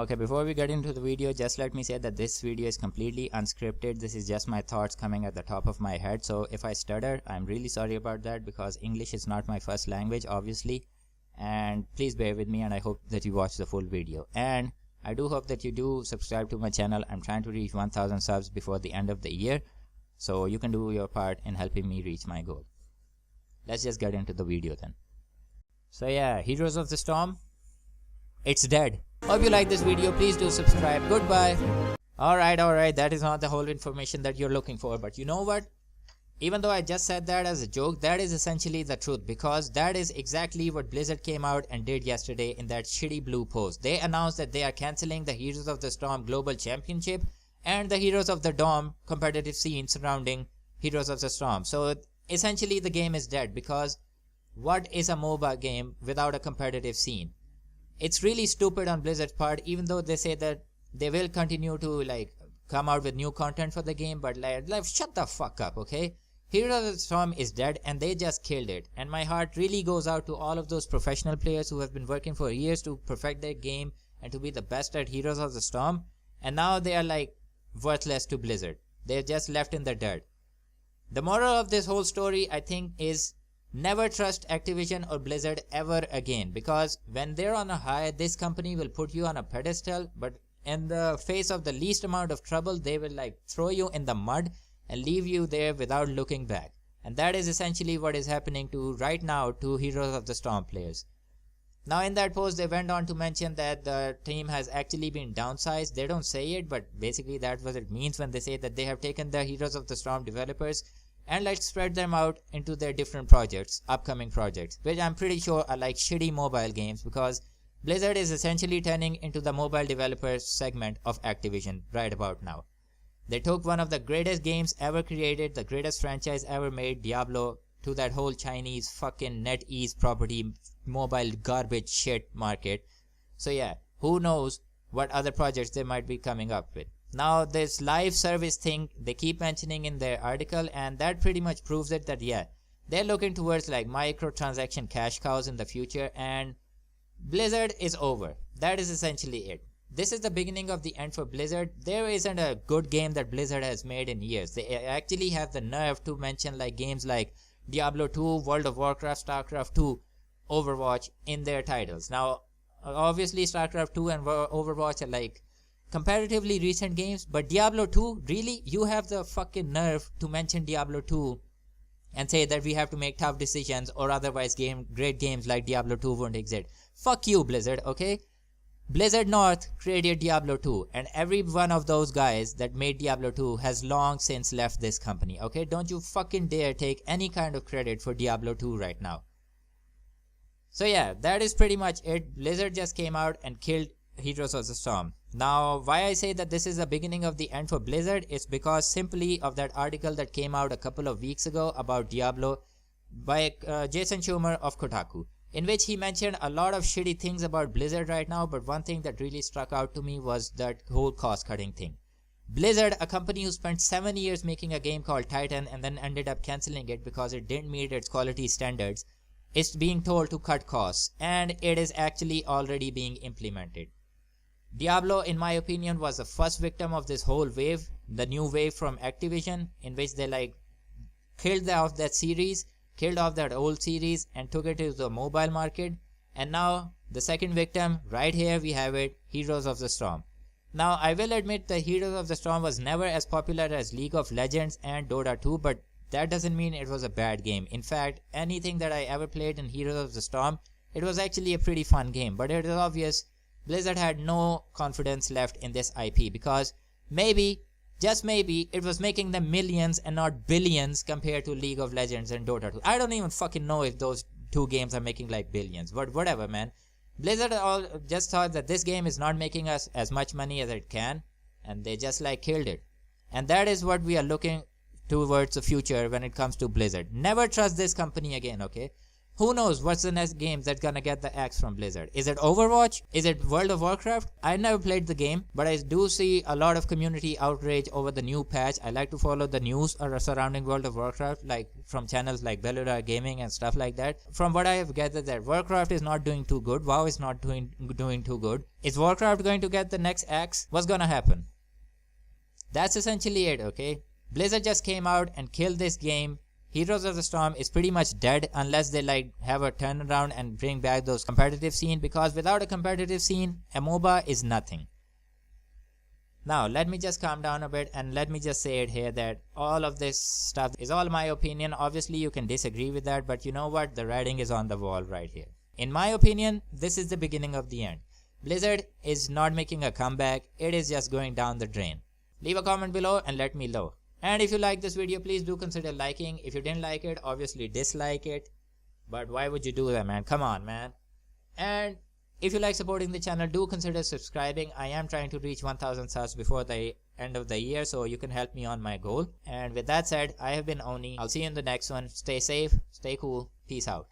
Okay, before we get into the video, just let me say that this video is completely unscripted. This is just my thoughts coming at the top of my head. So if I stutter, I'm really sorry about that because English is not my first language, obviously. And please bear with me, and I hope that you watch the full video. And I do hope that you do subscribe to my channel. I'm trying to reach 1000 subs before the end of the year. So you can do your part in helping me reach my goal. Let's just get into the video then. So yeah, Heroes of the Storm, it's dead. Hope you like this video. Please do subscribe. Goodbye. Alright, that is not the whole information that you're looking for, but you know what? Even though I just said that as a joke, that is essentially the truth, because that is exactly what Blizzard came out and did yesterday in that shitty blue post. They announced that they are cancelling the Heroes of the Storm Global Championship and the Heroes of the Dome competitive scene surrounding Heroes of the Storm. So essentially the game is dead, because what is a MOBA game without a competitive scene? It's really stupid on Blizzard's part, even though they say that they will continue to come out with new content for the game, but shut the fuck up, okay? Heroes of the Storm is dead and they just killed it, and my heart really goes out to all of those professional players who have been working for years to perfect their game and to be the best at Heroes of the Storm, and now they are worthless to Blizzard. They're just left in the dirt. The moral of this whole story, I think, is never trust Activision or Blizzard ever again, because when they're on a high, this company will put you on a pedestal, but in the face of the least amount of trouble, they will throw you in the mud and leave you there without looking back. And that is essentially what is happening right now to Heroes of the Storm players. Now in that post, they went on to mention that the team has actually been downsized. They don't say it, but basically that's what it means when they say that they have taken the Heroes of the Storm developers and spread them out into their different projects, upcoming projects, which I'm pretty sure are shitty mobile games, because Blizzard is essentially turning into the mobile developers segment of Activision right about now. They took one of the greatest games ever created, the greatest franchise ever made, Diablo, to that whole Chinese fucking NetEase property mobile garbage shit market. So yeah, who knows what other projects they might be coming up with. Now this live service thing they keep mentioning in their article, and that pretty much proves it that yeah, they're looking towards microtransaction cash cows in the future, and Blizzard is over. That is essentially it. This is the beginning of the end for Blizzard. There isn't a good game that Blizzard has made in years. They actually have the nerve to mention games like Diablo 2, World of Warcraft, StarCraft 2, Overwatch in their titles. Now obviously StarCraft 2 and Overwatch are comparatively recent games, but Diablo 2, really? You have the fucking nerve to mention Diablo 2 and say that we have to make tough decisions, or otherwise great games like Diablo 2 won't exist. Fuck you, Blizzard, okay? Blizzard North created Diablo 2, and every one of those guys that made Diablo 2 has long since left this company, okay? Don't you fucking dare take any kind of credit for Diablo 2 right now. So yeah, that is pretty much it. Blizzard just came out and killed Heroes of the Storm. Now, why I say that this is the beginning of the end for Blizzard is because simply of that article that came out a couple of weeks ago about Diablo by Jason Schumer of Kotaku, in which he mentioned a lot of shitty things about Blizzard right now, but one thing that really struck out to me was that whole cost-cutting thing. Blizzard, a company who spent 7 years making a game called Titan and then ended up cancelling it because it didn't meet its quality standards, is being told to cut costs, and it is actually already being implemented. Diablo, in my opinion, was the first victim of this whole wave, the new wave from Activision, in which they killed off that series, killed off that old series, and took it to the mobile market. And now the second victim, right here we have it, Heroes of the Storm. Now I will admit that Heroes of the Storm was never as popular as League of Legends and Dota 2, but that doesn't mean it was a bad game. In fact, anything that I ever played in Heroes of the Storm, it was actually a pretty fun game. But it is obvious Blizzard had no confidence left in this IP, because maybe, just maybe, it was making them millions and not billions compared to League of Legends and Dota 2. I don't even fucking know if those two games are making billions, but whatever, man. Blizzard all just thought that this game is not making us as much money as it can, and they just killed it. And that is what we are looking towards the future when it comes to Blizzard. Never trust this company again, okay? Who knows what's the next game that's gonna get the axe from Blizzard? Is it Overwatch? Is it World of Warcraft? I never played the game, but I do see a lot of community outrage over the new patch. I like to follow the news surrounding World of Warcraft, like from channels like Bellura Gaming and stuff like that. From what I have gathered, that Warcraft is not doing too good. WoW is not doing too good. Is Warcraft going to get the next axe? What's gonna happen? That's essentially it, okay? Blizzard just came out and killed this game. Heroes of the Storm is pretty much dead unless they like have a turnaround and bring back those competitive scene, because without a competitive scene, a MOBA is nothing. Now let me just calm down a bit and let me just say it here that all of this stuff is all my opinion. Obviously you can disagree with that, but you know what? The writing is on the wall right here. In my opinion, this is the beginning of the end. Blizzard is not making a comeback. It is just going down the drain. Leave a comment below and let me know. And if you like this video, please do consider liking. If you didn't like it, obviously dislike it. But why would you do that, man? Come on, man. And if you like supporting the channel, do consider subscribing. I am trying to reach 1000 subs before the end of the year, so you can help me on my goal. And with that said, I have been Oni. I'll see you in the next one. Stay safe, stay cool. Peace out.